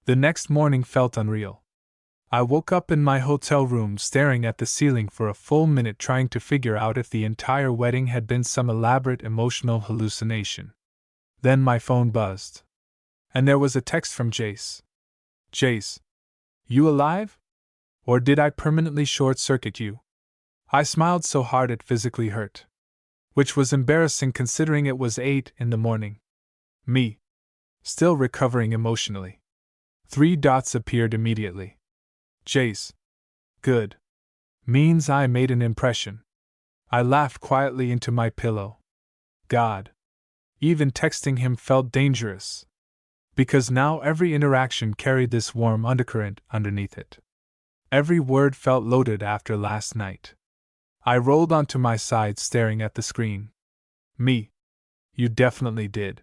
The next morning felt unreal. I woke up in my hotel room staring at the ceiling for a full minute trying to figure out if the entire wedding had been some elaborate emotional hallucination. Then my phone buzzed. And there was a text from Jace. Jace, you alive? Or did I permanently short-circuit you? I smiled so hard it physically hurt. Which was embarrassing considering it was 8 in the morning. Me. Still recovering emotionally. 3 dots appeared immediately. Jace. Good. Means I made an impression. I laughed quietly into my pillow. God. Even texting him felt dangerous. Because now every interaction carried this warm undercurrent underneath it. Every word felt loaded after last night. I rolled onto my side staring at the screen. Me. You definitely did.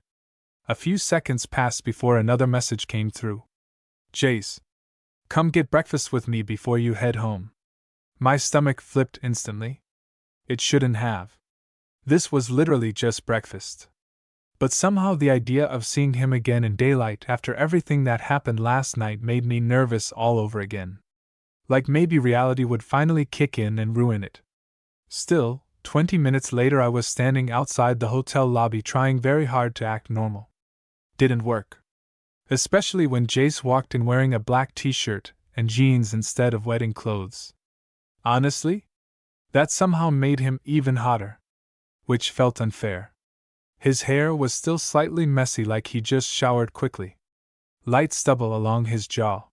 A few seconds passed before another message came through. Jace. Come get breakfast with me before you head home. My stomach flipped instantly. It shouldn't have. This was literally just breakfast. But somehow the idea of seeing him again in daylight after everything that happened last night made me nervous all over again. Like maybe reality would finally kick in and ruin it. Still, 20 minutes later I was standing outside the hotel lobby trying very hard to act normal. Didn't work. Especially when Jace walked in wearing a black t-shirt and jeans instead of wedding clothes. Honestly, that somehow made him even hotter. Which felt unfair. His hair was still slightly messy like he just showered quickly. Light stubble along his jaw.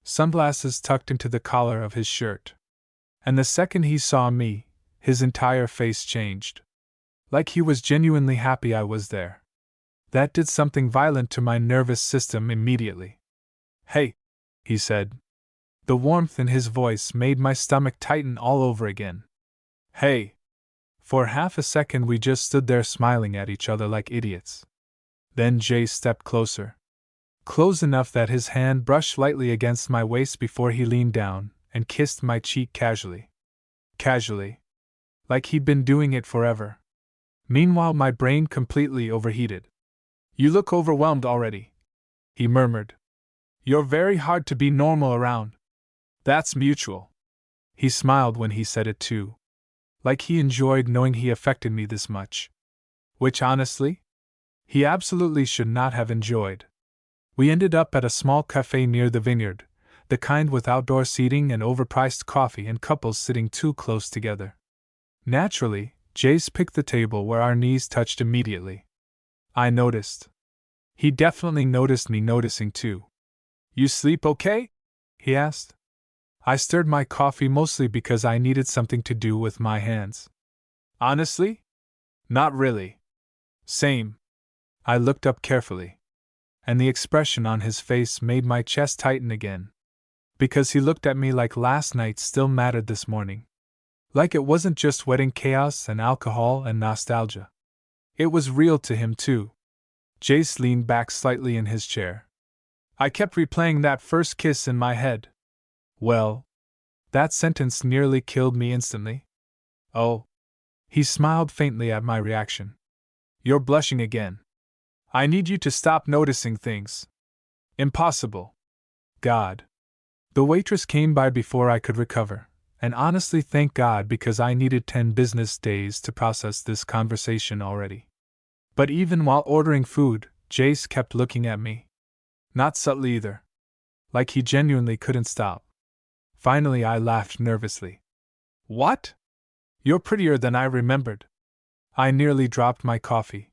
Sunglasses tucked into the collar of his shirt. And the second he saw me, his entire face changed. Like he was genuinely happy I was there. That did something violent to my nervous system immediately. Hey, he said. The warmth in his voice made my stomach tighten all over again. Hey. For half a second we just stood there smiling at each other like idiots. Then Jace stepped closer. Close enough that his hand brushed lightly against my waist before he leaned down and kissed my cheek casually. Casually. Like he'd been doing it forever. Meanwhile my brain completely overheated. You look overwhelmed already, he murmured. You're very hard to be normal around. That's mutual. He smiled when he said it too. Like he enjoyed knowing he affected me this much. Which honestly, he absolutely should not have enjoyed. We ended up at a small cafe near the vineyard, the kind with outdoor seating and overpriced coffee and couples sitting too close together. Naturally, Jace picked the table where our knees touched immediately. I noticed. He definitely noticed me noticing too. You sleep okay? He asked. I stirred my coffee mostly because I needed something to do with my hands. Honestly? Not really. Same. I looked up carefully. And the expression on his face made my chest tighten again. Because he looked at me like last night still mattered this morning. Like it wasn't just wedding chaos and alcohol and nostalgia. It was real to him too. Jace leaned back slightly in his chair. I kept replaying that first kiss in my head. Well, that sentence nearly killed me instantly. Oh. He smiled faintly at my reaction. You're blushing again. I need you to stop noticing things. Impossible. God. The waitress came by before I could recover, and honestly thank God because I needed 10 business days to process this conversation already. But even while ordering food, Jace kept looking at me. Not subtly either. Like he genuinely couldn't stop. Finally I laughed nervously. What? You're prettier than I remembered. I nearly dropped my coffee.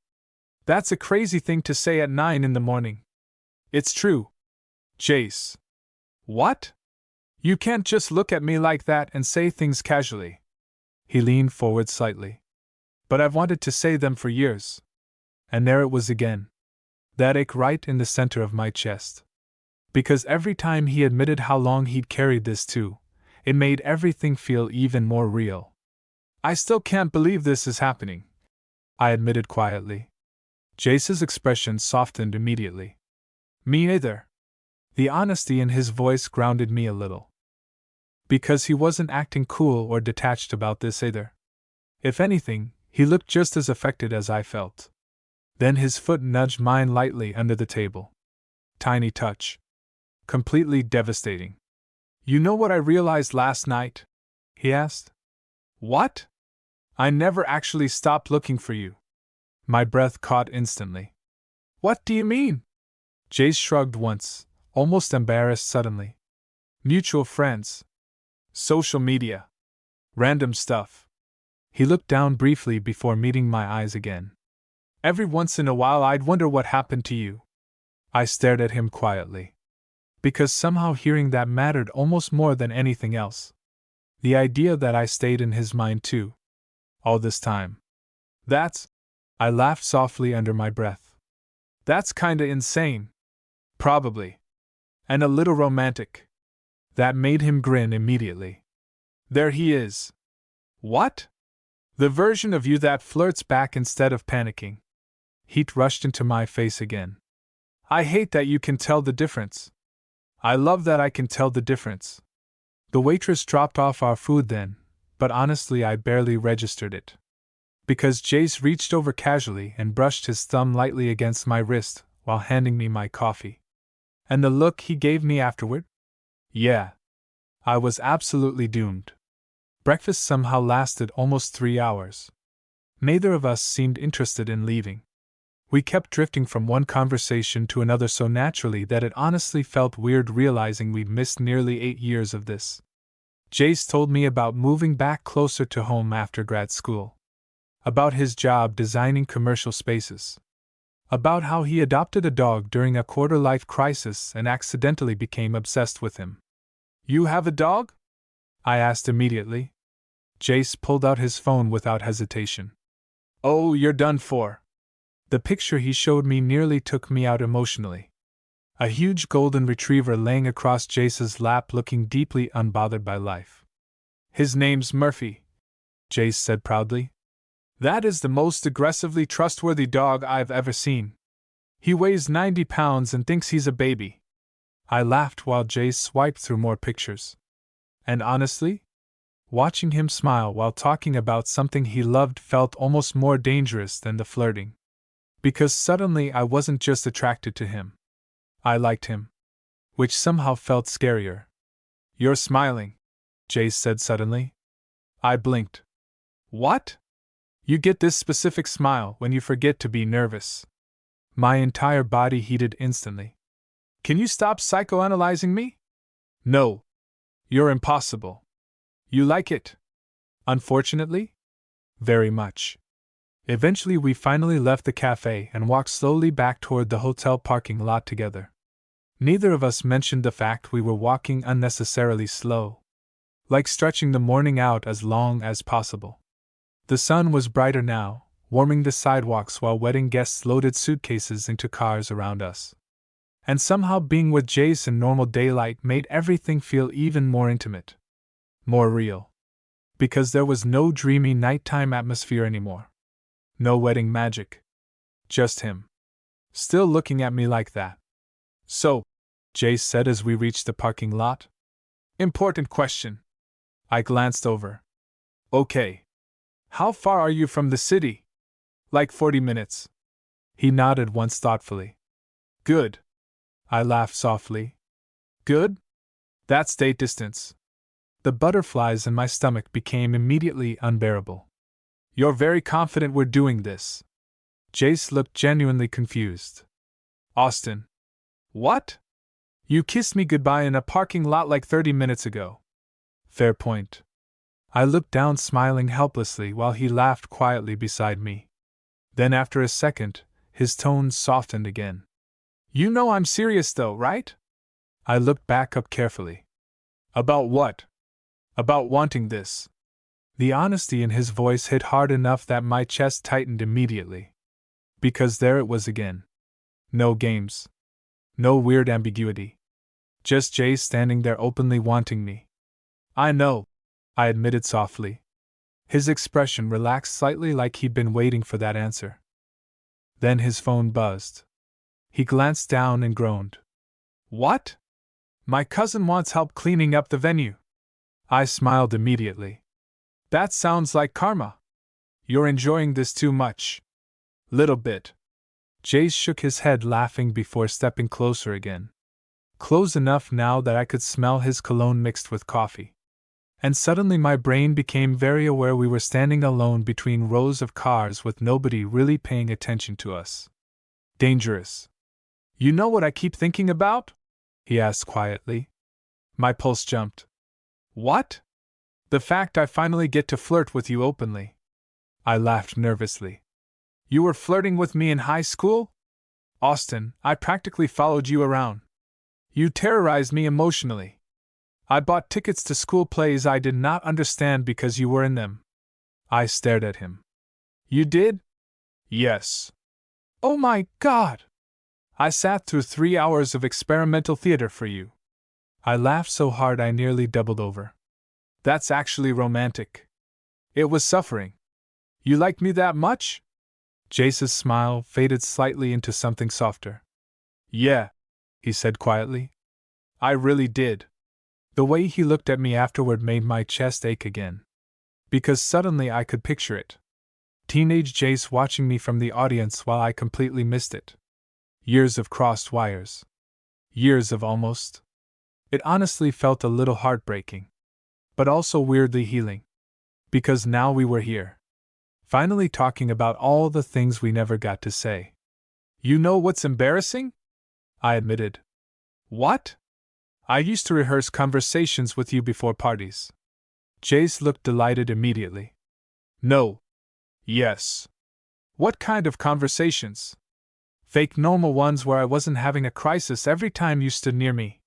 That's a crazy thing to say at 9 in the morning. It's true. Jace. What? You can't just look at me like that and say things casually. He leaned forward slightly. But I've wanted to say them for years. And there it was again. That ache right in the center of my chest. Because every time he admitted how long he'd carried this too, it made everything feel even more real. I still can't believe this is happening, I admitted quietly. Jace's expression softened immediately. Me either. The honesty in his voice grounded me a little. Because he wasn't acting cool or detached about this either. If anything, he looked just as affected as I felt. Then his foot nudged mine lightly under the table. Tiny touch. completely devastating. You know what I realized last night? He asked. What? I never actually stopped looking for you. My breath caught instantly. What do you mean? Jace shrugged once, almost embarrassed suddenly. Mutual friends. Social media. Random stuff. He looked down briefly before meeting my eyes again. Every once in a while I'd wonder what happened to you. I stared at him quietly. Because somehow hearing that mattered almost more than anything else. The idea that I stayed in his mind too. All this time. I laughed softly under my breath. That's kinda insane. Probably. And a little romantic. That made him grin immediately. There he is. What? The version of you that flirts back instead of panicking. Heat rushed into my face again. I hate that you can tell the difference. I love that I can tell the difference. The waitress dropped off our food then, but honestly I barely registered it. Because Jace reached over casually and brushed his thumb lightly against my wrist while handing me my coffee. And the look he gave me afterward? Yeah. I was absolutely doomed. Breakfast somehow lasted almost 3 hours. Neither of us seemed interested in leaving. We kept drifting from one conversation to another so naturally that it honestly felt weird realizing we'd missed nearly 8 years of this. Jace told me about moving back closer to home after grad school. About his job designing commercial spaces. About how he adopted a dog during a quarter-life crisis and accidentally became obsessed with him. You have a dog? I asked immediately. Jace pulled out his phone without hesitation. Oh, you're done for. The picture he showed me nearly took me out emotionally. A huge golden retriever laying across Jace's lap looking deeply unbothered by life. His name's Murphy, Jace said proudly. That is the most aggressively trustworthy dog I've ever seen. He weighs 90 pounds and thinks he's a baby. I laughed while Jace swiped through more pictures. And honestly, watching him smile while talking about something he loved felt almost more dangerous than the flirting. Because suddenly I wasn't just attracted to him. I liked him. Which somehow felt scarier. You're smiling, Jace said suddenly. I blinked. What? You get this specific smile when you forget to be nervous. My entire body heated instantly. Can you stop psychoanalyzing me? No. You're impossible. You like it? Unfortunately? Very much. Eventually we finally left the cafe and walked slowly back toward the hotel parking lot together. Neither of us mentioned the fact we were walking unnecessarily slow. Like stretching the morning out as long as possible. The sun was brighter now, warming the sidewalks while wedding guests loaded suitcases into cars around us. And somehow being with Jace in normal daylight made everything feel even more intimate. More real. Because there was no dreamy nighttime atmosphere anymore. No wedding magic. Just him. Still looking at me like that. So, Jace said as we reached the parking lot. Important question. I glanced over. Okay. How far are you from the city? Like 40 minutes. He nodded once thoughtfully. Good. I laughed softly. Good? That's date distance. The butterflies in my stomach became immediately unbearable. You're very confident we're doing this. Jace looked genuinely confused. Austin. What? You kissed me goodbye in a parking lot like 30 minutes ago. Fair point. I looked down smiling helplessly while he laughed quietly beside me. Then after a second, his tone softened again. You know I'm serious though, right? I looked back up carefully. About what? About wanting this. The honesty in his voice hit hard enough that my chest tightened immediately. Because there it was again. No games. No weird ambiguity. Just Jace standing there openly wanting me. I know, I admitted softly. His expression relaxed slightly like he'd been waiting for that answer. Then his phone buzzed. He glanced down and groaned. What? My cousin wants help cleaning up the venue. I smiled immediately. That sounds like karma. You're enjoying this too much. Little bit. Jace shook his head laughing before stepping closer again. close enough now that I could smell his cologne mixed with coffee. And suddenly my brain became very aware we were standing alone between rows of cars with nobody really paying attention to us. Dangerous. You know what I keep thinking about? He asked quietly. My pulse jumped. What? The fact I finally get to flirt with you openly. I laughed nervously. You were flirting with me in high school? Austin, I practically followed you around. You terrorized me emotionally. I bought tickets to school plays I did not understand because you were in them. I stared at him. You did? Yes. Oh my God! I sat through 3 hours of experimental theater for you. I laughed so hard I nearly doubled over. That's actually romantic. It was suffering. You liked me that much? Jace's smile faded slightly into something softer. Yeah, he said quietly. I really did. The way he looked at me afterward made my chest ache again. Because suddenly I could picture it. Teenage Jace watching me from the audience while I completely missed it. Years of crossed wires. Years of almost. It honestly felt a little heartbreaking. But also weirdly healing. Because now we were here. Finally talking about all the things we never got to say. You know what's embarrassing? I admitted. What? I used to rehearse conversations with you before parties. Jace looked delighted immediately. No. Yes. What kind of conversations? Fake normal ones where I wasn't having a crisis every time you stood near me.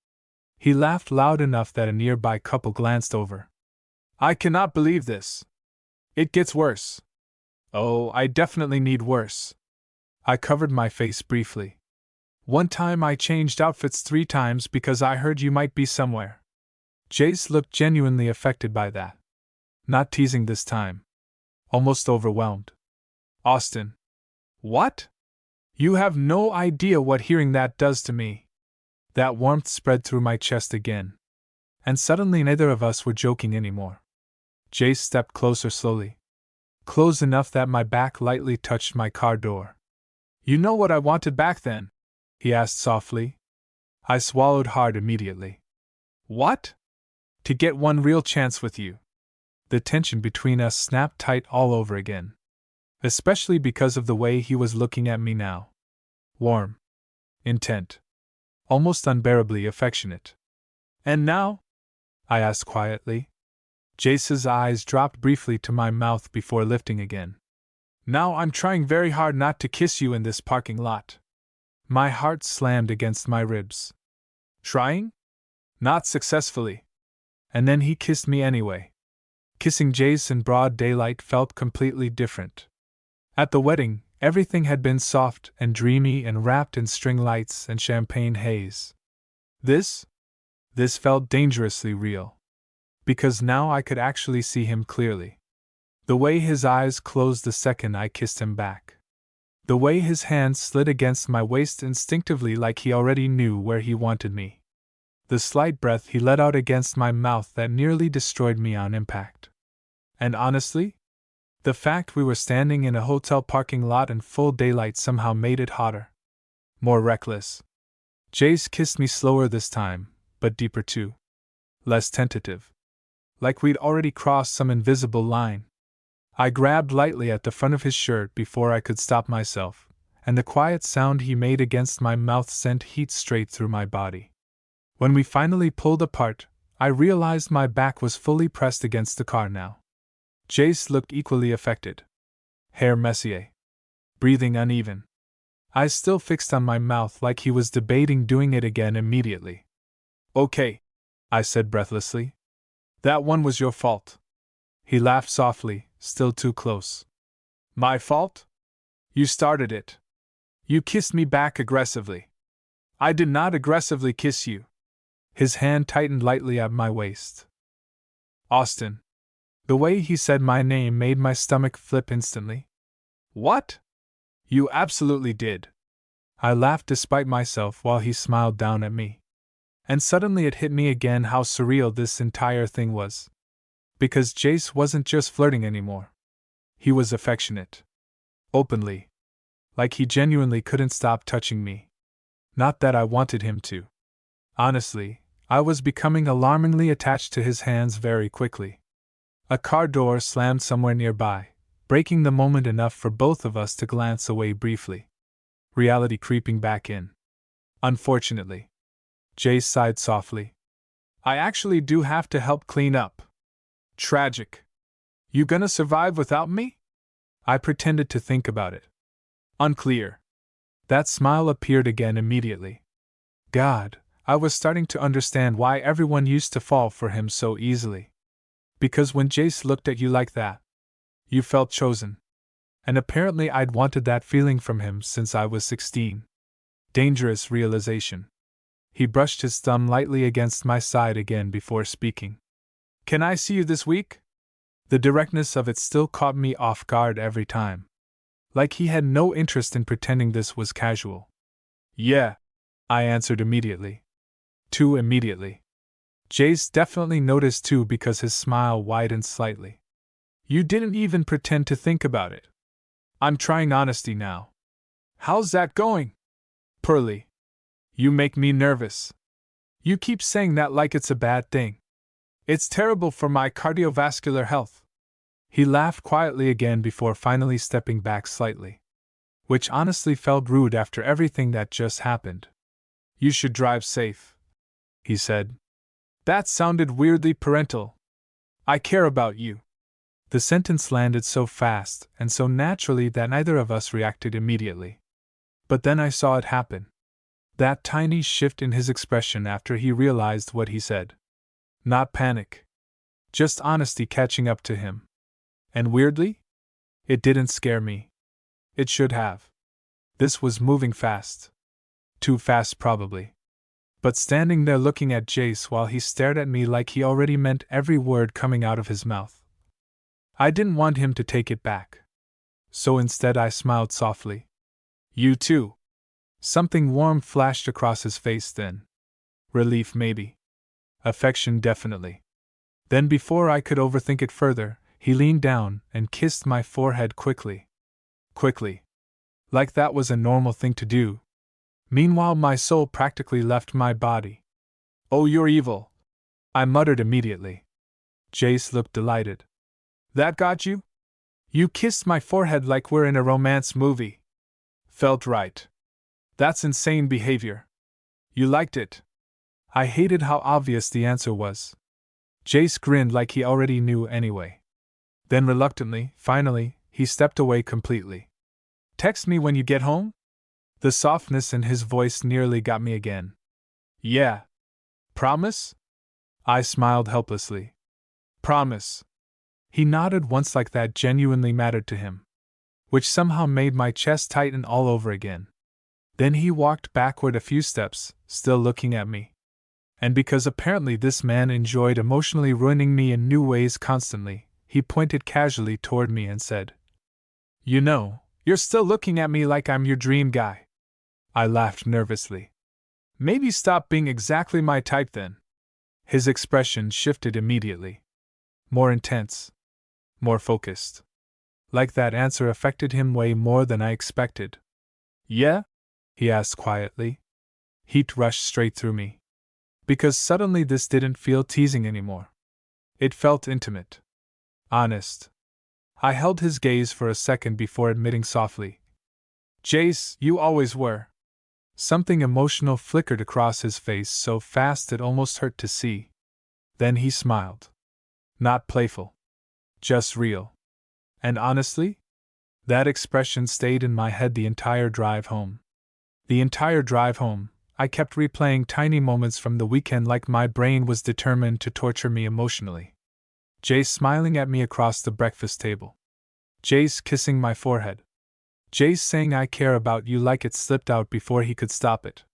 He laughed loud enough that a nearby couple glanced over. I cannot believe this. It gets worse. Oh, I definitely need worse. I covered my face briefly. One time I changed outfits 3 times because I heard you might be somewhere. Jace looked genuinely affected by that. Not teasing this time. Almost overwhelmed. Austin. What? You have no idea what hearing that does to me. That warmth spread through my chest again. And suddenly neither of us were joking anymore. Jace stepped closer slowly. Close enough that my back lightly touched my car door. You know what I wanted back then? He asked softly. I swallowed hard immediately. What? To get one real chance with you. The tension between us snapped tight all over again. Especially because of the way he was looking at me now. Warm. Intent. Almost unbearably affectionate. And now? I asked quietly. Jace's eyes dropped briefly to my mouth before lifting again. Now I'm trying very hard not to kiss you in this parking lot. My heart slammed against my ribs. Trying? Not successfully. And then he kissed me anyway. Kissing Jace in broad daylight felt completely different. At the wedding, everything had been soft and dreamy and wrapped in string lights and champagne haze. This felt dangerously real. Because now I could actually see him clearly. The way his eyes closed the second I kissed him back. The way his hands slid against my waist instinctively like he already knew where he wanted me. The slight breath he let out against my mouth that nearly destroyed me on impact. And honestly, the fact we were standing in a hotel parking lot in full daylight somehow made it hotter. More reckless. Jace kissed me slower this time, but deeper too. Less tentative. Like we'd already crossed some invisible line. I grabbed lightly at the front of his shirt before I could stop myself, and the quiet sound he made against my mouth sent heat straight through my body. When we finally pulled apart, I realized my back was fully pressed against the car now. Jace looked equally affected. Hair messier. Breathing uneven. Eyes still fixed on my mouth like he was debating doing it again immediately. Okay, I said breathlessly. That one was your fault. He laughed softly, still too close. My fault? You started it. You kissed me back aggressively. I did not aggressively kiss you. His hand tightened lightly at my waist. Austin. The way he said my name made my stomach flip instantly. What? You absolutely did. I laughed despite myself while he smiled down at me. And suddenly it hit me again how surreal this entire thing was. Because Jace wasn't just flirting anymore. He was affectionate. Openly. Like he genuinely couldn't stop touching me. Not that I wanted him to. Honestly, I was becoming alarmingly attached to his hands very quickly. A car door slammed somewhere nearby, breaking the moment enough for both of us to glance away briefly. Reality creeping back in. Unfortunately. Jace sighed softly. I actually do have to help clean up. Tragic. You gonna survive without me? I pretended to think about it. Unclear. That smile appeared again immediately. God, I was starting to understand why everyone used to fall for him so easily. Because when Jace looked at you like that, you felt chosen. And apparently I'd wanted that feeling from him since I was 16. Dangerous realization. He brushed his thumb lightly against my side again before speaking. Can I see you this week? The directness of it still caught me off guard every time. Like he had no interest in pretending this was casual. Yeah, I answered immediately. Too immediately. Jace definitely noticed too because his smile widened slightly. You didn't even pretend to think about it. I'm trying honesty now. How's that going? Pearly. You make me nervous. You keep saying that like it's a bad thing. It's terrible for my cardiovascular health. He laughed quietly again before finally stepping back slightly. Which honestly felt rude after everything that just happened. You should drive safe, he said. That sounded weirdly parental. I care about you. The sentence landed so fast and so naturally that neither of us reacted immediately. But then I saw it happen. That tiny shift in his expression after he realized what he said. Not panic. Just honesty catching up to him. And weirdly, it didn't scare me. It should have. This was moving fast. Too fast, probably. But standing there looking at Jace while he stared at me like he already meant every word coming out of his mouth. I didn't want him to take it back. So instead I smiled softly. You too. Something warm flashed across his face then. Relief, maybe. Affection, definitely. Then, before I could overthink it further, he leaned down and kissed my forehead quickly. Quickly. Like that was a normal thing to do. Meanwhile, my soul practically left my body. Oh, you're evil, I muttered immediately. Jace looked delighted. That got you? You kissed my forehead like we're in a romance movie. Felt right. That's insane behavior. You liked it. I hated how obvious the answer was. Jace grinned like he already knew anyway. Then reluctantly, finally, he stepped away completely. Text me when you get home? The softness in his voice nearly got me again. Yeah. Promise? I smiled helplessly. Promise. He nodded once like that genuinely mattered to him. Which somehow made my chest tighten all over again. Then he walked backward a few steps, still looking at me. And because apparently this man enjoyed emotionally ruining me in new ways constantly, he pointed casually toward me and said, You know, you're still looking at me like I'm your dream guy. I laughed nervously. Maybe stop being exactly my type then. His expression shifted immediately. More intense. More focused. Like that answer affected him way more than I expected. Yeah? He asked quietly. Heat rushed straight through me. Because suddenly this didn't feel teasing anymore. It felt intimate. Honest. I held his gaze for a second before admitting softly. Jace, you always were. Something emotional flickered across his face so fast it almost hurt to see. Then he smiled. Not playful. Just real. And honestly? That expression stayed in my head the entire drive home. The entire drive home, I kept replaying tiny moments from the weekend like my brain was determined to torture me emotionally. Jace smiling at me across the breakfast table. Jace kissing my forehead. Jace saying I care about you like it slipped out before he could stop it.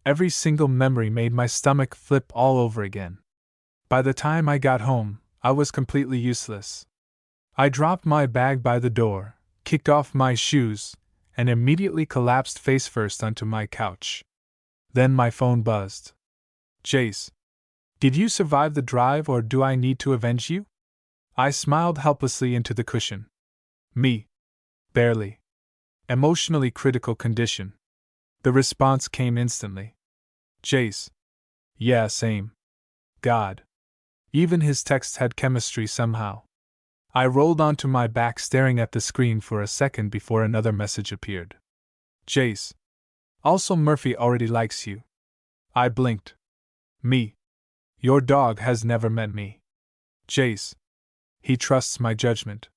Every single memory made my stomach flip all over again. By the time I got home, I was completely useless. I dropped my bag by the door, kicked off my shoes, and immediately collapsed face first onto my couch. Then my phone buzzed. Jace, did you survive the drive or do I need to avenge you? I smiled helplessly into the cushion. Me. Barely. Emotionally critical condition. The response came instantly. Jace, Yeah, same. God. Even his texts had chemistry somehow. I rolled onto my back staring at the screen for a second before another message appeared. Jace. Also, Murphy already likes you. I blinked. Me. Your dog has never met me. Jace. He trusts my judgment.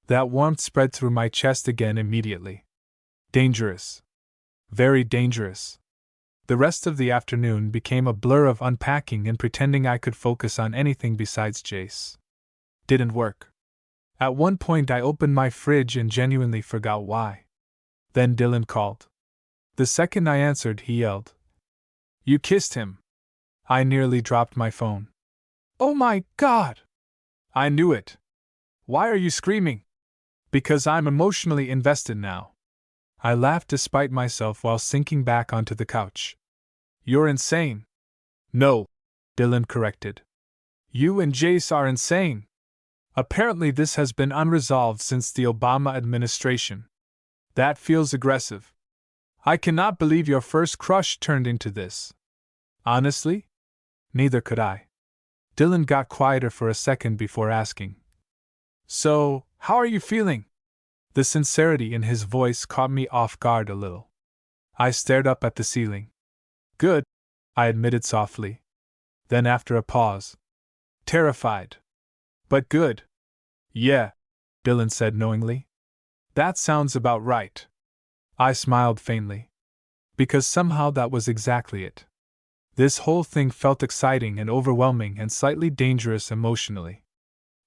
That warmth spread through my chest again immediately. Dangerous. Very dangerous. The rest of the afternoon became a blur of unpacking and pretending I could focus on anything besides Jace. Didn't work. At one point I opened my fridge and genuinely forgot why. Then Dylan called. The second I answered, he yelled, "You kissed him!" I nearly dropped my phone. Oh my God! I knew it. Why are you screaming? Because I'm emotionally invested now. I laughed despite myself while sinking back onto the couch. You're insane. No, Dylan corrected. You and Jace are insane. Apparently, this has been unresolved since the Obama administration. That feels aggressive. I cannot believe your first crush turned into this. Honestly? Neither could I. Dylan got quieter for a second before asking, So, how are you feeling? The sincerity in his voice caught me off guard a little. I stared up at the ceiling. Good, I admitted softly. Then, after a pause, terrified. But good. Yeah, Dylan said knowingly. That sounds about right. I smiled faintly. Because somehow that was exactly it. This whole thing felt exciting and overwhelming and slightly dangerous emotionally.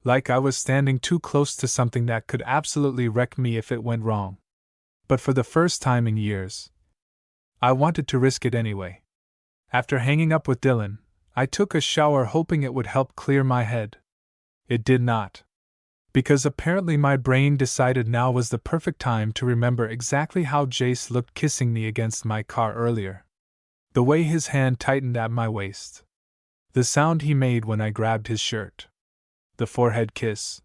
Like I was standing too close to something that could absolutely wreck me if it went wrong. But for the first time in years, I wanted to risk it anyway. After hanging up with Dylan, I took a shower hoping it would help clear my head. It did not. Because apparently my brain decided now was the perfect time to remember exactly how Jace looked kissing me against my car earlier. The way his hand tightened at my waist. The sound he made when I grabbed his shirt. The forehead kiss.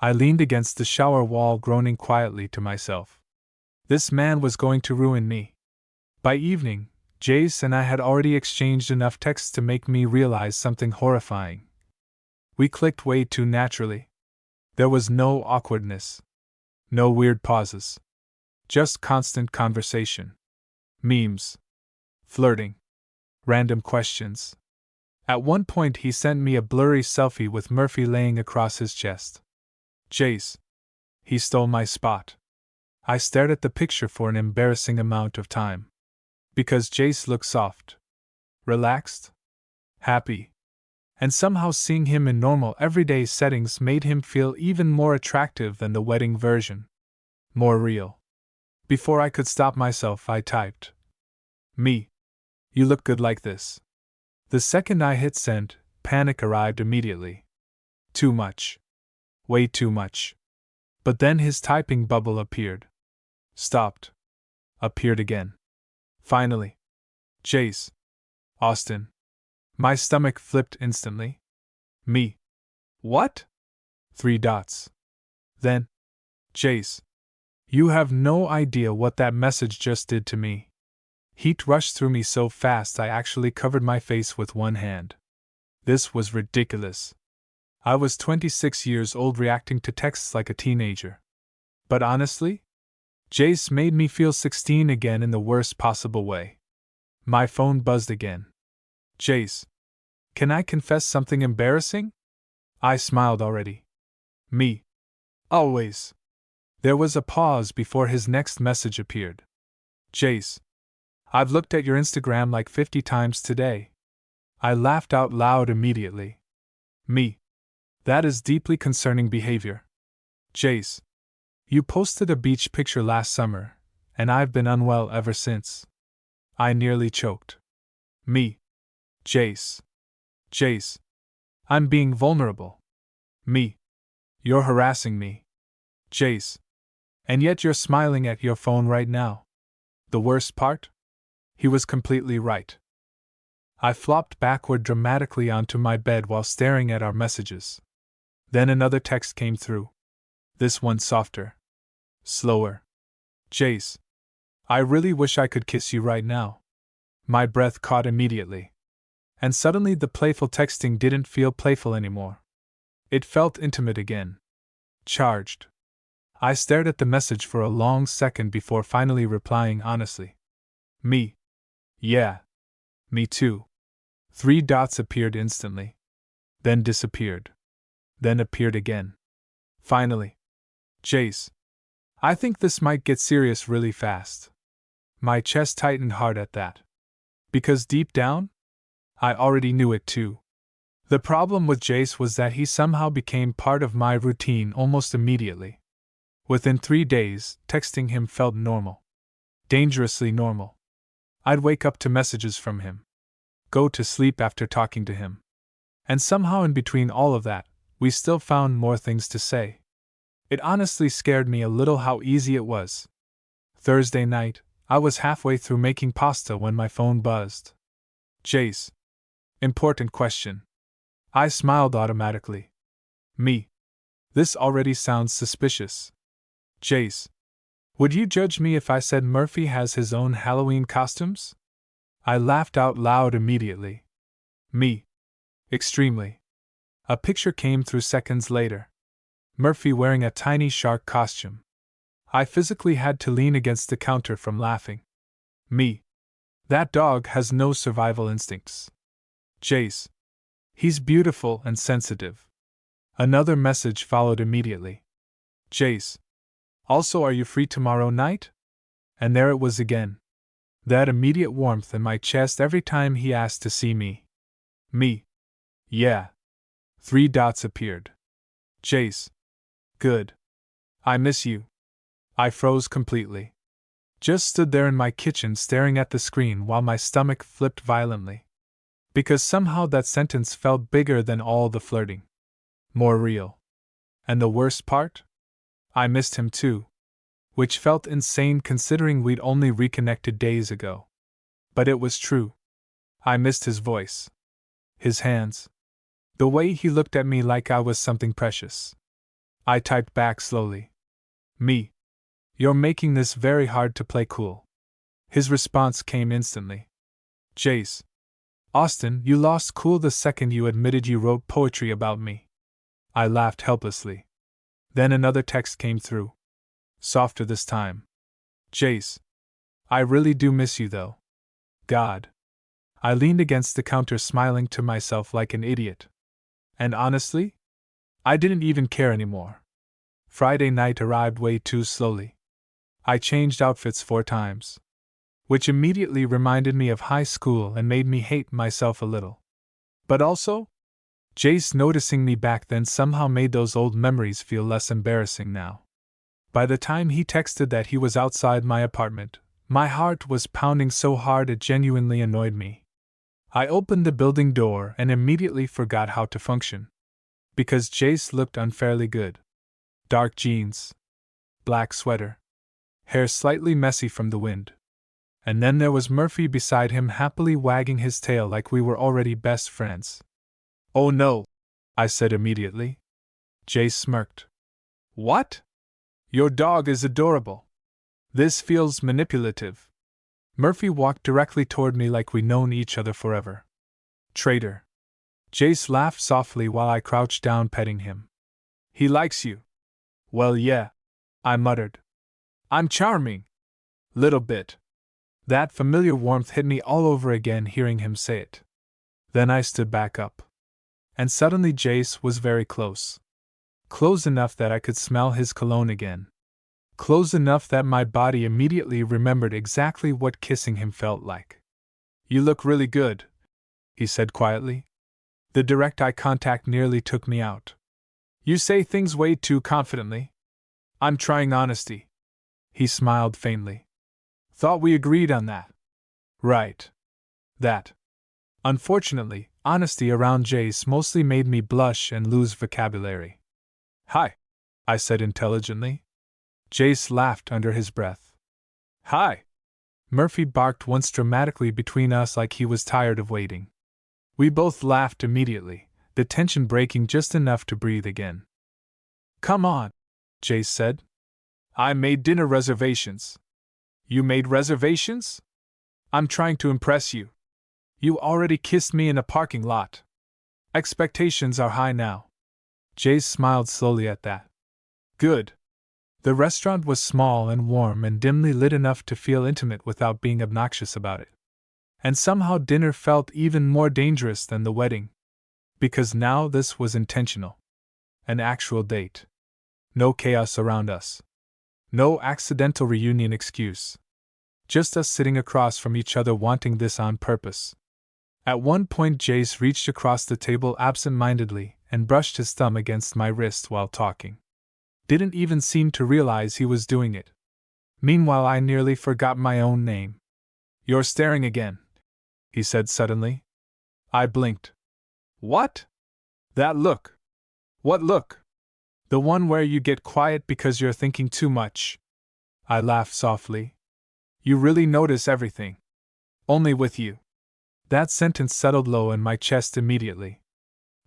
I leaned against the shower wall, groaning quietly to myself. This man was going to ruin me. By evening, Jace and I had already exchanged enough texts to make me realize something horrifying. We clicked way too naturally. There was no awkwardness. No weird pauses. Just constant conversation. Memes. Flirting. Random questions. At one point he sent me a blurry selfie with Murphy laying across his chest. Jace. He stole my spot. I stared at the picture for an embarrassing amount of time. Because Jace looked soft. Relaxed. Happy. And somehow seeing him in normal everyday settings made him feel even more attractive than the wedding version. More real. Before I could stop myself, I typed, Me. You look good like this. The second I hit send, panic arrived immediately. Too much. Way too much. But then his typing bubble appeared. Stopped. Appeared again. Finally. Jace. Austin. My stomach flipped instantly. Me. What? 3 dots. Then. Jace. You have no idea what that message just did to me. Heat rushed through me so fast I actually covered my face with one hand. This was ridiculous. I was 26 years old reacting to texts like a teenager. But honestly, Jace made me feel 16 again in the worst possible way. My phone buzzed again. Jace. Can I confess something embarrassing? I smiled already. Me. Always. There was a pause before his next message appeared. Jace. I've looked at your Instagram like 50 times today. I laughed out loud immediately. Me. That is deeply concerning behavior. Jace. You posted a beach picture last summer, and I've been unwell ever since. I nearly choked. Me. Jace. Jace. I'm being vulnerable. Me. You're harassing me. Jace. And yet you're smiling at your phone right now. The worst part? He was completely right. I flopped backward dramatically onto my bed while staring at our messages. Then another text came through. This one softer. Slower. Jace. I really wish I could kiss you right now. My breath caught immediately. And suddenly the playful texting didn't feel playful anymore. It felt intimate again. Charged. I stared at the message for a long second before finally replying honestly. Me. Yeah. Me too. 3 dots appeared instantly. Then disappeared. Then appeared again. Finally. Jace. I think this might get serious really fast. My chest tightened hard at that. Because deep down, I already knew it too. The problem with Jace was that he somehow became part of my routine almost immediately. Within 3 days, texting him felt normal. Dangerously normal. I'd wake up to messages from him. Go to sleep after talking to him. And somehow in between all of that, we still found more things to say. It honestly scared me a little how easy it was. Thursday night, I was halfway through making pasta when my phone buzzed. Jace. Important question. I smiled automatically. Me. This already sounds suspicious. Jace. Would you judge me if I said Murphy has his own Halloween costumes? I laughed out loud immediately. Me. Extremely. A picture came through seconds later. Murphy wearing a tiny shark costume. I physically had to lean against the counter from laughing. Me. That dog has no survival instincts. Jace. He's beautiful and sensitive. Another message followed immediately. Jace. Also, are you free tomorrow night? And there it was again. That immediate warmth in my chest every time he asked to see me. Me. Yeah. 3 dots appeared. Jace. Good. I miss you. I froze completely. Just stood there in my kitchen staring at the screen while my stomach flipped violently. Because somehow that sentence felt bigger than all the flirting. More real. And the worst part? I missed him too. Which felt insane considering we'd only reconnected days ago. But it was true. I missed his voice. His hands. The way he looked at me like I was something precious. I typed back slowly. Me. You're making this very hard to play cool. His response came instantly. Jace. Austin, you lost cool the second you admitted you wrote poetry about me. I laughed helplessly. Then another text came through. Softer this time. Jace. I really do miss you though. God. I leaned against the counter smiling to myself like an idiot. And honestly, I didn't even care anymore. Friday night arrived way too slowly. I changed outfits 4 times. Which immediately reminded me of high school and made me hate myself a little. But also, Jace noticing me back then somehow made those old memories feel less embarrassing now. By the time he texted that he was outside my apartment, my heart was pounding so hard it genuinely annoyed me. I opened the building door and immediately forgot how to function. Because Jace looked unfairly good. Dark jeans. Black sweater. Hair slightly messy from the wind. And then there was Murphy beside him happily wagging his tail like we were already best friends. Oh no, I said immediately. Jace smirked. What? Your dog is adorable. This feels manipulative. Murphy walked directly toward me like we'd known each other forever. Traitor. Jace laughed softly while I crouched down petting him. He likes you. Well, yeah, I muttered. I'm charming. Little bit. That familiar warmth hit me all over again hearing him say it. Then I stood back up. And suddenly Jace was very close. Close enough that I could smell his cologne again. Close enough that my body immediately remembered exactly what kissing him felt like. You look really good, he said quietly. The direct eye contact nearly took me out. You say things way too confidently. I'm trying honesty. He smiled faintly. Thought we agreed on that. Right. That. Unfortunately, honesty around Jace mostly made me blush and lose vocabulary. Hi, I said intelligently. Jace laughed under his breath. Hi. Murphy barked once dramatically between us like he was tired of waiting. We both laughed immediately, the tension breaking just enough to breathe again. Come on, Jace said. I made dinner reservations. You made reservations? I'm trying to impress you. You already kissed me in a parking lot. Expectations are high now. Jace smiled slowly at that. Good. The restaurant was small and warm and dimly lit enough to feel intimate without being obnoxious about it. And somehow dinner felt even more dangerous than the wedding. Because now this was intentional. An actual date. No chaos around us. No accidental reunion excuse. Just us sitting across from each other wanting this on purpose. At one point Jace reached across the table absent-mindedly and brushed his thumb against my wrist while talking. Didn't even seem to realize he was doing it. Meanwhile I nearly forgot my own name. You're staring again, he said suddenly. I blinked. What? That look. What look? The one where you get quiet because you're thinking too much. I laughed softly. You really notice everything. Only with you. That sentence settled low in my chest immediately.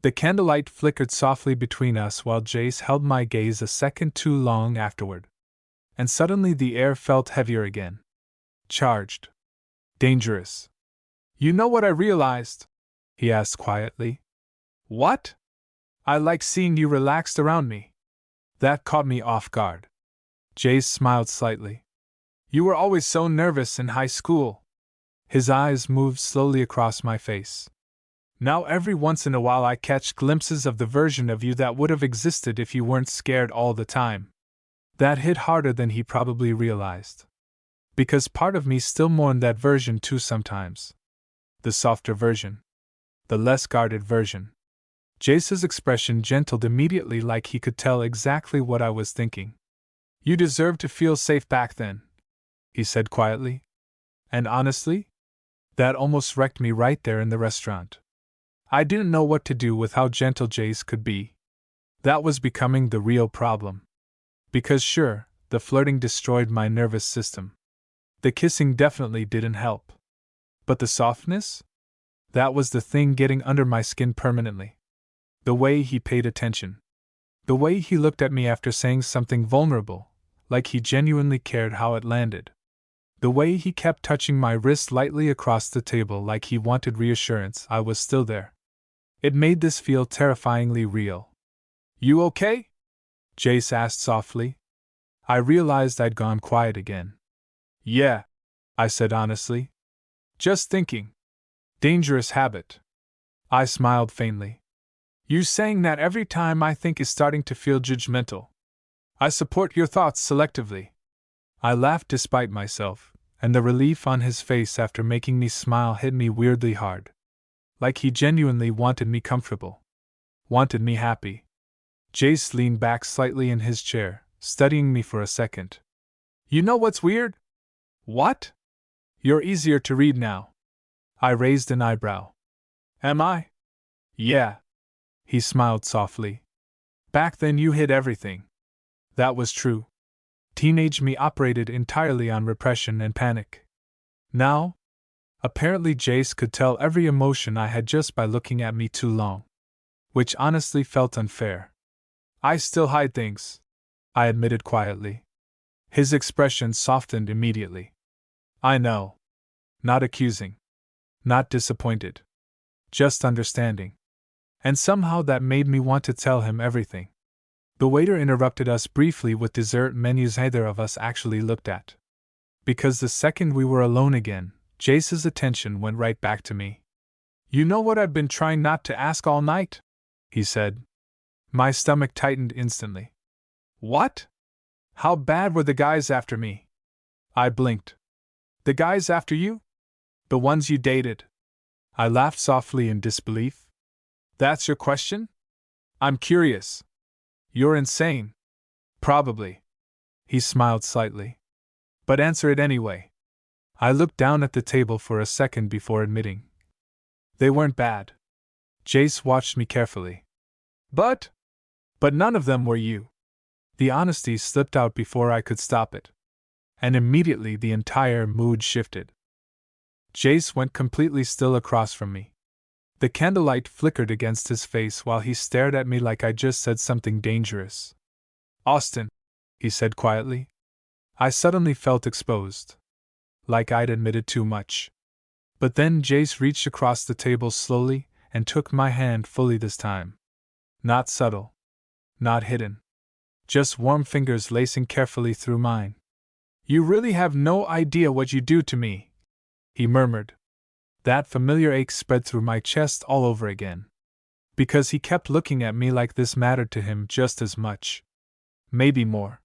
The candlelight flickered softly between us while Jace held my gaze a second too long afterward. And suddenly the air felt heavier again. Charged. Dangerous. You know what I realized? He asked quietly. What? I like seeing you relaxed around me. That caught me off guard. Jace smiled slightly. You were always so nervous in high school. His eyes moved slowly across my face. Now every once in a while I catch glimpses of the version of you that would have existed if you weren't scared all the time. That hit harder than he probably realized. Because part of me still mourned that version too sometimes. The softer version. The less guarded version. Jace's expression gentled immediately like he could tell exactly what I was thinking. You deserved to feel safe back then, he said quietly. And honestly, that almost wrecked me right there in the restaurant. I didn't know what to do with how gentle Jace could be. That was becoming the real problem. Because sure, the flirting destroyed my nervous system. The kissing definitely didn't help. But the softness? That was the thing getting under my skin permanently. The way he paid attention. The way he looked at me after saying something vulnerable, like he genuinely cared how it landed. The way he kept touching my wrist lightly across the table like he wanted reassurance I was still there. It made this feel terrifyingly real. You okay? Jace asked softly. I realized I'd gone quiet again. Yeah, I said honestly. Just thinking. Dangerous habit. I smiled faintly. You saying that every time I think is starting to feel judgmental. I support your thoughts selectively. I laughed despite myself, and the relief on his face after making me smile hit me weirdly hard. Like he genuinely wanted me comfortable. Wanted me happy. Jace leaned back slightly in his chair, studying me for a second. You know what's weird? What? You're easier to read now. I raised an eyebrow. Am I? Yeah. He smiled softly. Back then you hid everything. That was true. Teenage me operated entirely on repression and panic. Now? Apparently Jace could tell every emotion I had just by looking at me too long. Which honestly felt unfair. I still hide things, I admitted quietly. His expression softened immediately. I know. Not accusing. Not disappointed. Just understanding. And somehow that made me want to tell him everything. The waiter interrupted us briefly with dessert menus neither of us actually looked at. Because the second we were alone again, Jace's attention went right back to me. You know what I've been trying not to ask all night? He said. My stomach tightened instantly. What? How bad were the guys after me? I blinked. The guys after you? The ones you dated? I laughed softly in disbelief. That's your question? I'm curious. You're insane. Probably. He smiled slightly. But answer it anyway. I looked down at the table for a second before admitting. They weren't bad. Jace watched me carefully. But none of them were you. The honesty slipped out before I could stop it. And immediately the entire mood shifted. Jace went completely still across from me. The candlelight flickered against his face while he stared at me like I just said something dangerous. Austin, he said quietly. I suddenly felt exposed. Like I'd admitted too much. But then Jace reached across the table slowly and took my hand fully this time. Not subtle. Not hidden. Just warm fingers lacing carefully through mine. "You really have no idea what you do to me," he murmured. That familiar ache spread through my chest all over again. Because he kept looking at me like this mattered to him just as much. Maybe more.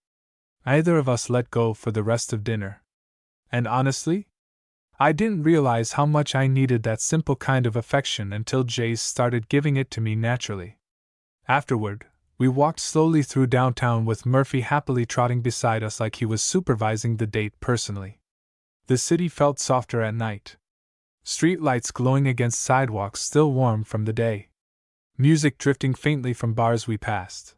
Neither of us let go for the rest of dinner. And honestly, I didn't realize how much I needed that simple kind of affection until Jace started giving it to me naturally. Afterward, we walked slowly through downtown with Murphy happily trotting beside us like he was supervising the date personally. The city felt softer at night. Street lights glowing against sidewalks still warm from the day. Music drifting faintly from bars we passed.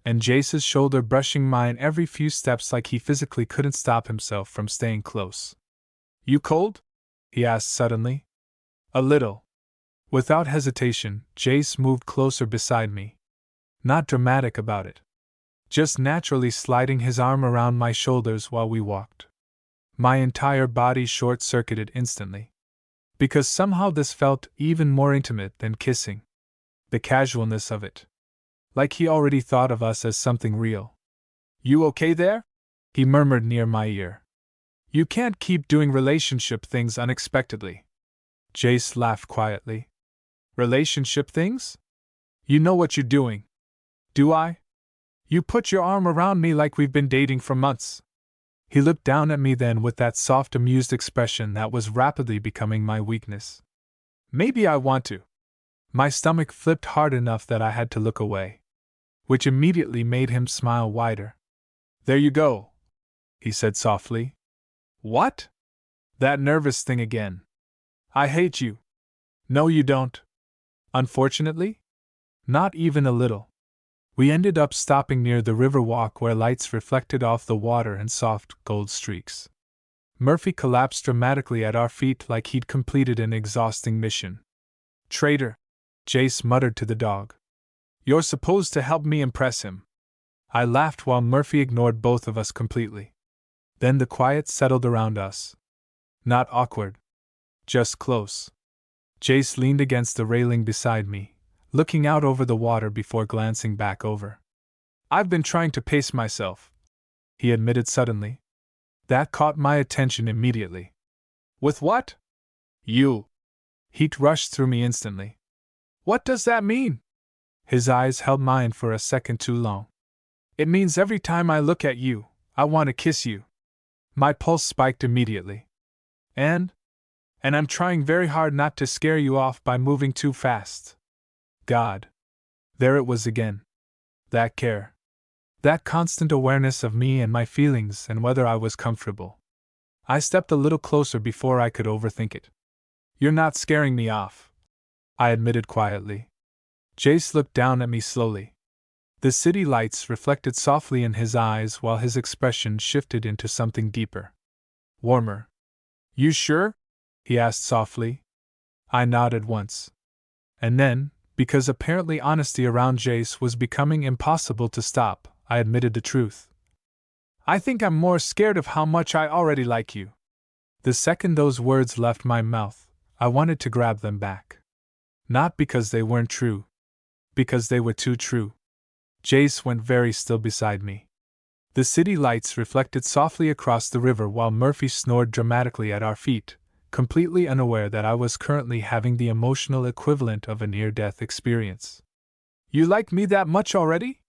And Jace's shoulder brushing mine every few steps like he physically couldn't stop himself from staying close. "You cold?" he asked suddenly. "A little." Without hesitation, Jace moved closer beside me. Not dramatic about it. Just naturally sliding his arm around my shoulders while we walked. My entire body short-circuited instantly. Because somehow this felt even more intimate than kissing. The casualness of it. Like he already thought of us as something real. "You okay there?" he murmured near my ear. "You can't keep doing relationship things unexpectedly." Jace laughed quietly. "Relationship things? You know what you're doing." "Do I?" "You put your arm around me like we've been dating for months." He looked down at me then with that soft, amused expression that was rapidly becoming my weakness. "Maybe I want to." My stomach flipped hard enough that I had to look away. Which immediately made him smile wider. "There you go," he said softly. "What?" "That nervous thing again. I hate you." "No, you don't." "Unfortunately?" "Not even a little." We ended up stopping near the river walk where lights reflected off the water in soft gold streaks. Murphy collapsed dramatically at our feet like he'd completed an exhausting mission. "Traitor," Jace muttered to the dog. "You're supposed to help me impress him." I laughed while Murphy ignored both of us completely. Then the quiet settled around us. Not awkward. Just close. Jace leaned against the railing beside me, looking out over the water before glancing back over. "I've been trying to pace myself," he admitted suddenly. That caught my attention immediately. "With what?" "You." Heat rushed through me instantly. "What does that mean?" His eyes held mine for a second too long. "It means every time I look at you, I want to kiss you." My pulse spiked immediately. And I'm trying very hard not to scare you off by moving too fast." God. There it was again. That care. That constant awareness of me and my feelings and whether I was comfortable. I stepped a little closer before I could overthink it. "You're not scaring me off," I admitted quietly. Jace looked down at me slowly. The city lights reflected softly in his eyes while his expression shifted into something deeper. Warmer. "You sure?" he asked softly. I nodded once. And then, because apparently honesty around Jace was becoming impossible to stop, I admitted the truth. "I think I'm more scared of how much I already like you." The second those words left my mouth, I wanted to grab them back. Not because they weren't true. Because they were too true. Jace went very still beside me. The city lights reflected softly across the river while Murphy snored dramatically at our feet, completely unaware that I was currently having the emotional equivalent of a near-death experience. "You like me that much already?"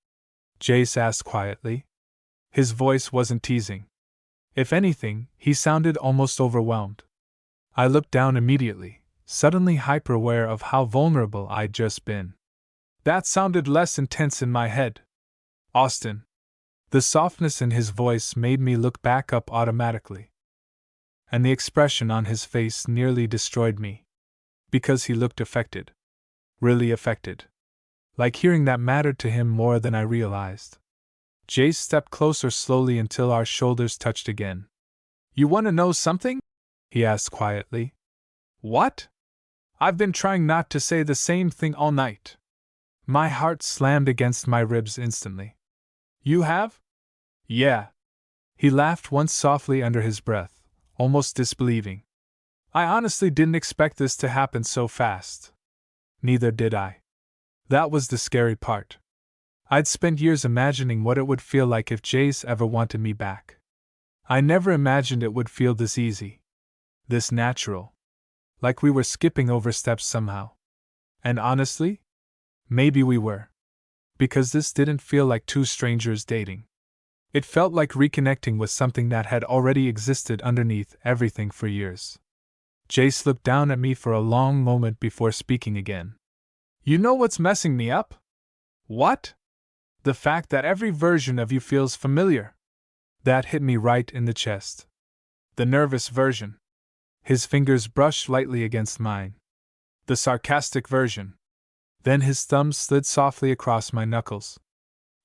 Jace asked quietly. His voice wasn't teasing. If anything, he sounded almost overwhelmed. I looked down immediately, suddenly hyper-aware of how vulnerable I'd just been. That sounded less intense in my head. "Austin." The softness in his voice made me look back up automatically. And the expression on his face nearly destroyed me. Because he looked affected. Really affected. Like hearing that mattered to him more than I realized. Jace stepped closer slowly until our shoulders touched again. "You want to know something?" he asked quietly. "What?" "I've been trying not to say the same thing all night." My heart slammed against my ribs instantly. "You have?" "Yeah." He laughed once softly under his breath, almost disbelieving. I honestly didn't expect this to happen so fast. Neither did I. That was the scary part. I'd spent years imagining what it would feel like if Jace ever wanted me back. I never imagined it would feel this easy. This natural. Like we were skipping over steps somehow. And honestly, maybe we were. Because this didn't feel like two strangers dating. It felt like reconnecting with something that had already existed underneath everything for years. Jace looked down at me for a long moment before speaking again. You know what's messing me up? What? The fact that every version of you feels familiar. That hit me right in the chest. The nervous version. His fingers brushed lightly against mine. The sarcastic version. Then his thumbs slid softly across my knuckles.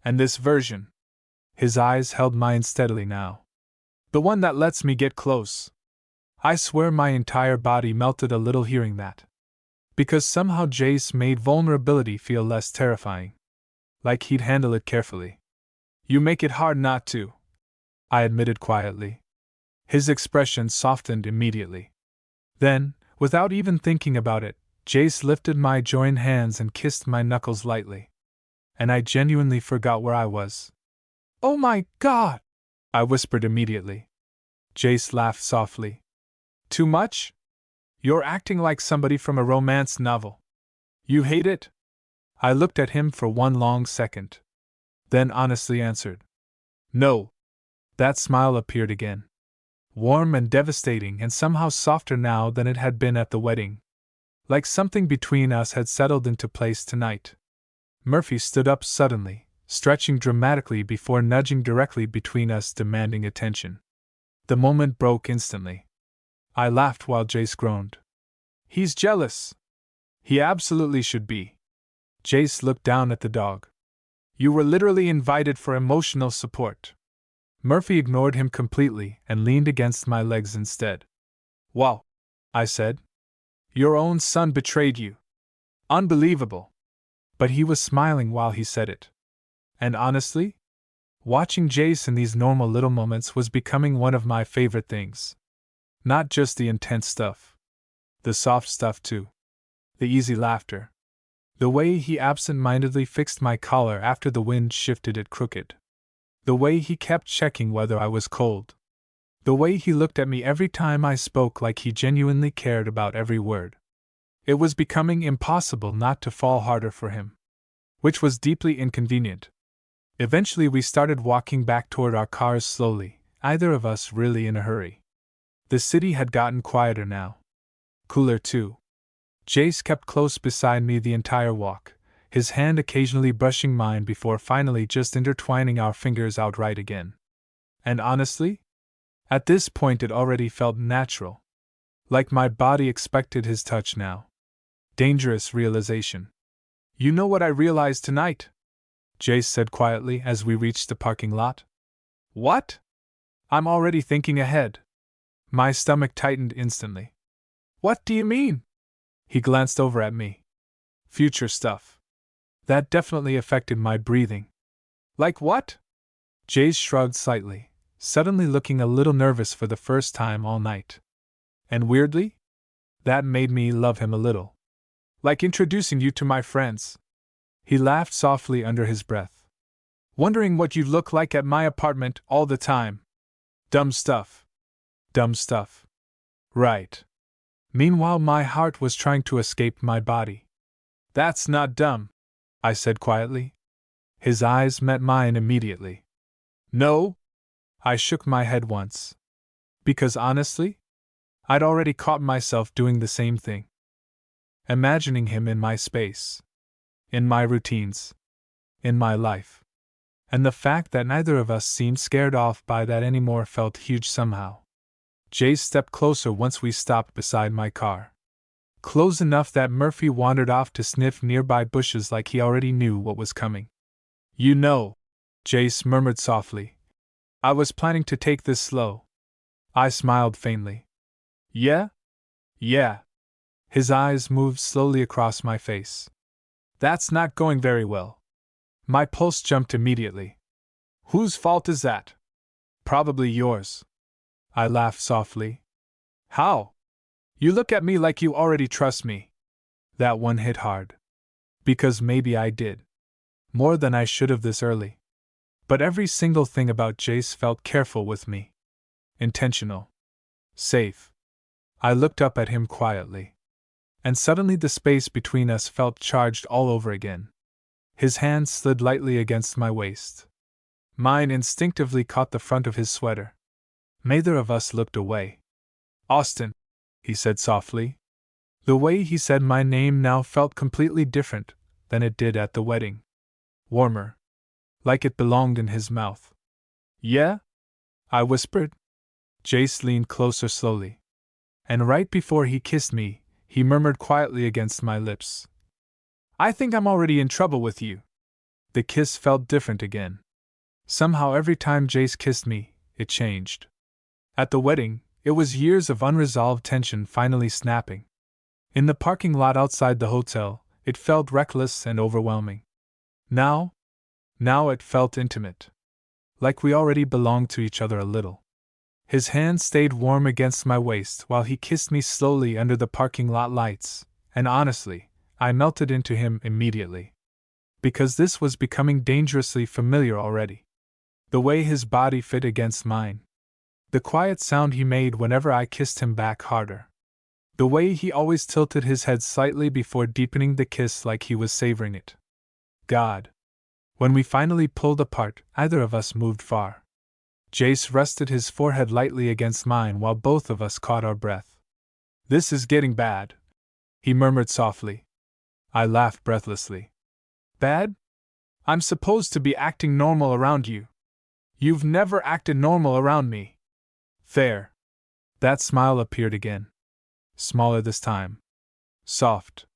And this version. His eyes held mine steadily now. The one that lets me get close. I swear my entire body melted a little hearing that. Because somehow Jace made vulnerability feel less terrifying. Like he'd handle it carefully. You make it hard not to, I admitted quietly. His expression softened immediately. Then, without even thinking about it, Jace lifted my joined hands and kissed my knuckles lightly. And I genuinely forgot where I was. Oh my God! I whispered immediately. Jace laughed softly. Too much? You're acting like somebody from a romance novel. You hate it? I looked at him for one long second. Then honestly answered. No. That smile appeared again. Warm and devastating and somehow softer now than it had been at the wedding. Like something between us had settled into place tonight. Murphy stood up suddenly, stretching dramatically before nudging directly between us, demanding attention. The moment broke instantly. I laughed while Jace groaned. He's jealous. He absolutely should be. Jace looked down at the dog. You were literally invited for emotional support. Murphy ignored him completely and leaned against my legs instead. Wow, I said. Your own son betrayed you. Unbelievable. But he was smiling while he said it. And honestly, watching Jace in these normal little moments was becoming one of my favorite things. Not just the intense stuff. The soft stuff too. The easy laughter. The way he absent-mindedly fixed my collar after the wind shifted it crooked. The way he kept checking whether I was cold. The way he looked at me every time I spoke like he genuinely cared about every word. It was becoming impossible not to fall harder for him. Which was deeply inconvenient. Eventually we started walking back toward our cars slowly, either of us really in a hurry. The city had gotten quieter now. Cooler too. Jace kept close beside me the entire walk, his hand occasionally brushing mine before finally just intertwining our fingers outright again. And honestly, at this point it already felt natural. Like my body expected his touch now. Dangerous realization. You know what I realized tonight? Jace said quietly as we reached the parking lot. What? I'm already thinking ahead. My stomach tightened instantly. What do you mean? He glanced over at me. Future stuff. That definitely affected my breathing. Like what? Jace shrugged slightly, suddenly looking a little nervous for the first time all night. And weirdly, that made me love him a little. Like introducing you to my friends. He laughed softly under his breath. Wondering what you look like at my apartment all the time. Dumb stuff. Dumb stuff. Right. Meanwhile, my heart was trying to escape my body. That's not dumb, I said quietly. His eyes met mine immediately. No? I shook my head once. Because honestly, I'd already caught myself doing the same thing. Imagining him in my space. In my routines. In my life. And the fact that neither of us seemed scared off by that anymore felt huge somehow. Jace stepped closer once we stopped beside my car. Close enough that Murphy wandered off to sniff nearby bushes like he already knew what was coming. You know, Jace murmured softly. I was planning to take this slow. I smiled faintly. Yeah? Yeah. His eyes moved slowly across my face. That's not going very well. My pulse jumped immediately. Whose fault is that? Probably yours. I laughed softly. How? You look at me like you already trust me. That one hit hard. Because maybe I did. More than I should have this early. But every single thing about Jace felt careful with me. Intentional. Safe. I looked up at him quietly. And suddenly the space between us felt charged all over again. His hand slid lightly against my waist. Mine instinctively caught the front of his sweater. Neither of us looked away. Austin, he said softly. The way he said my name now felt completely different than it did at the wedding. Warmer. Like it belonged in his mouth. Yeah? I whispered. Jace leaned closer slowly. And right before he kissed me, he murmured quietly against my lips. I think I'm already in trouble with you. The kiss felt different again. Somehow every time Jace kissed me, it changed. At the wedding, it was years of unresolved tension finally snapping. In the parking lot outside the hotel, it felt reckless and overwhelming. Now it felt intimate. Like we already belonged to each other a little. His hand stayed warm against my waist while he kissed me slowly under the parking lot lights, and honestly, I melted into him immediately. Because this was becoming dangerously familiar already. The way his body fit against mine. The quiet sound he made whenever I kissed him back harder. The way he always tilted his head slightly before deepening the kiss like he was savoring it. God. When we finally pulled apart, neither of us moved far. Jace rested his forehead lightly against mine while both of us caught our breath. This is getting bad, he murmured softly. I laughed breathlessly. Bad? I'm supposed to be acting normal around you. You've never acted normal around me. Fair. That smile appeared again. Smaller this time. Soft.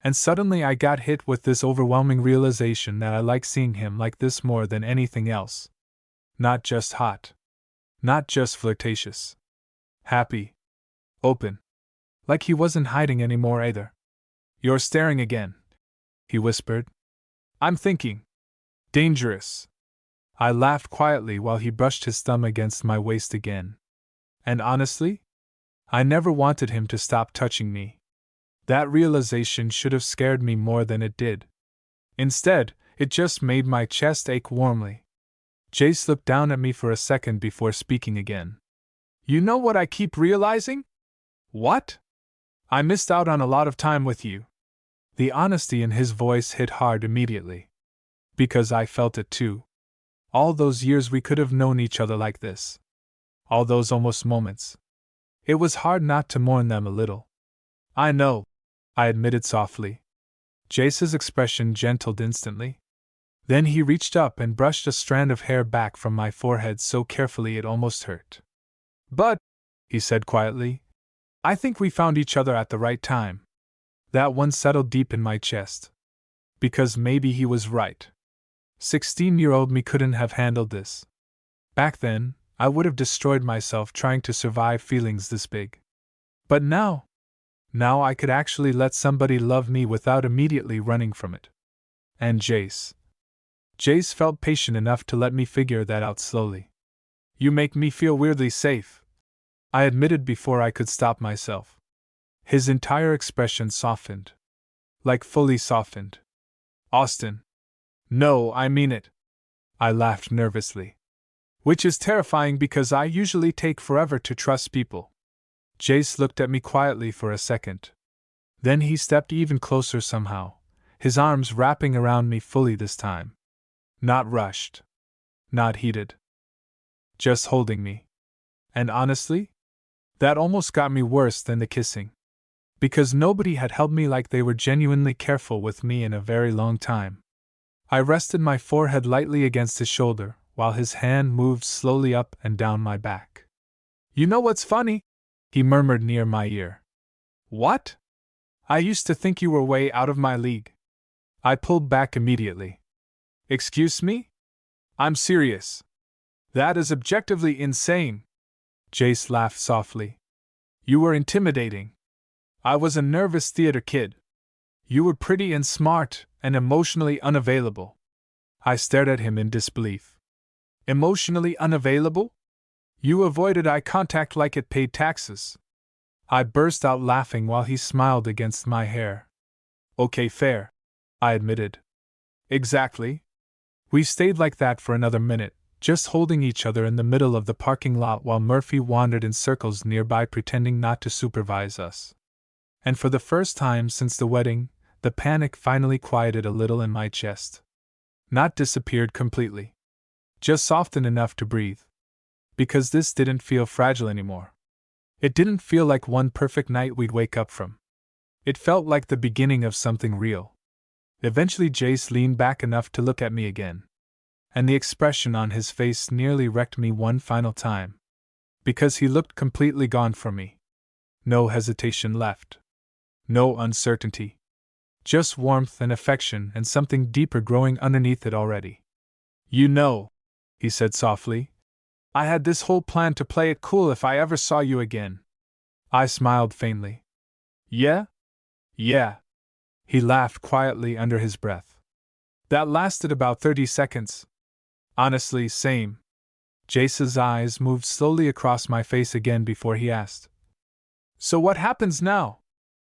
And suddenly I got hit with this overwhelming realization that I like seeing him like this more than anything else. Not just hot. Not just flirtatious. Happy. Open. Like he wasn't hiding anymore either. You're staring again, he whispered. I'm thinking. Dangerous. I laughed quietly while he brushed his thumb against my waist again. And honestly, I never wanted him to stop touching me. That realization should have scared me more than it did. Instead, it just made my chest ache warmly. Jace looked down at me for a second before speaking again. You know what I keep realizing? What? I missed out on a lot of time with you. The honesty in his voice hit hard immediately. Because I felt it too. All those years we could have known each other like this. All those almost moments. It was hard not to mourn them a little. I know, I admitted softly. Jace's expression gentled instantly. Then he reached up and brushed a strand of hair back from my forehead so carefully it almost hurt. But, he said quietly, I think we found each other at the right time. That one settled deep in my chest. Because maybe he was right. 16-year-old me couldn't have handled this. Back then, I would have destroyed myself trying to survive feelings this big. But now I could actually let somebody love me without immediately running from it. And Jace felt patient enough to let me figure that out slowly. You make me feel weirdly safe, I admitted before I could stop myself. His entire expression softened. Like fully softened. Austin. No, I mean it. I laughed nervously. Which is terrifying because I usually take forever to trust people. Jace looked at me quietly for a second. Then he stepped even closer somehow, his arms wrapping around me fully this time. Not rushed. Not heated. Just holding me. And honestly, that almost got me worse than the kissing. Because nobody had held me like they were genuinely careful with me in a very long time. I rested my forehead lightly against his shoulder, while his hand moved slowly up and down my back. You know what's funny? He murmured near my ear. What? I used to think you were way out of my league. I pulled back immediately. Excuse me? I'm serious. That is objectively insane. Jace laughed softly. You were intimidating. I was a nervous theater kid. You were pretty and smart and emotionally unavailable. I stared at him in disbelief. Emotionally unavailable? You avoided eye contact like it paid taxes. I burst out laughing while he smiled against my hair. Okay, fair, I admitted. Exactly. We stayed like that for another minute, just holding each other in the middle of the parking lot while Murphy wandered in circles nearby pretending not to supervise us. And for the first time since the wedding, the panic finally quieted a little in my chest. Not disappeared completely. Just softened enough to breathe. Because this didn't feel fragile anymore. It didn't feel like one perfect night we'd wake up from. It felt like the beginning of something real. Eventually Jace leaned back enough to look at me again. And the expression on his face nearly wrecked me one final time. Because he looked completely gone from me. No hesitation left. No uncertainty. Just warmth and affection and something deeper growing underneath it already. You know, he said softly, I had this whole plan to play it cool if I ever saw you again. I smiled faintly. Yeah? Yeah. He laughed quietly under his breath. That lasted about 30 seconds. Honestly, same. Jace's eyes moved slowly across my face again before he asked. So what happens now?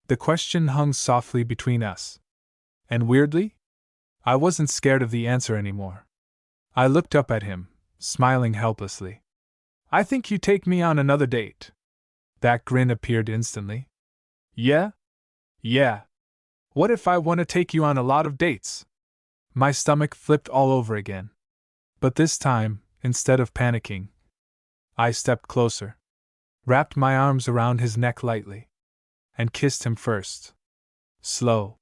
The question hung softly between us. And weirdly, I wasn't scared of the answer anymore. I looked up at him, smiling helplessly. I think you take me on another date. That grin appeared instantly. Yeah? Yeah. What if I want to take you on a lot of dates? My stomach flipped all over again. But this time, instead of panicking, I stepped closer, wrapped my arms around his neck lightly, and kissed him first. Slow,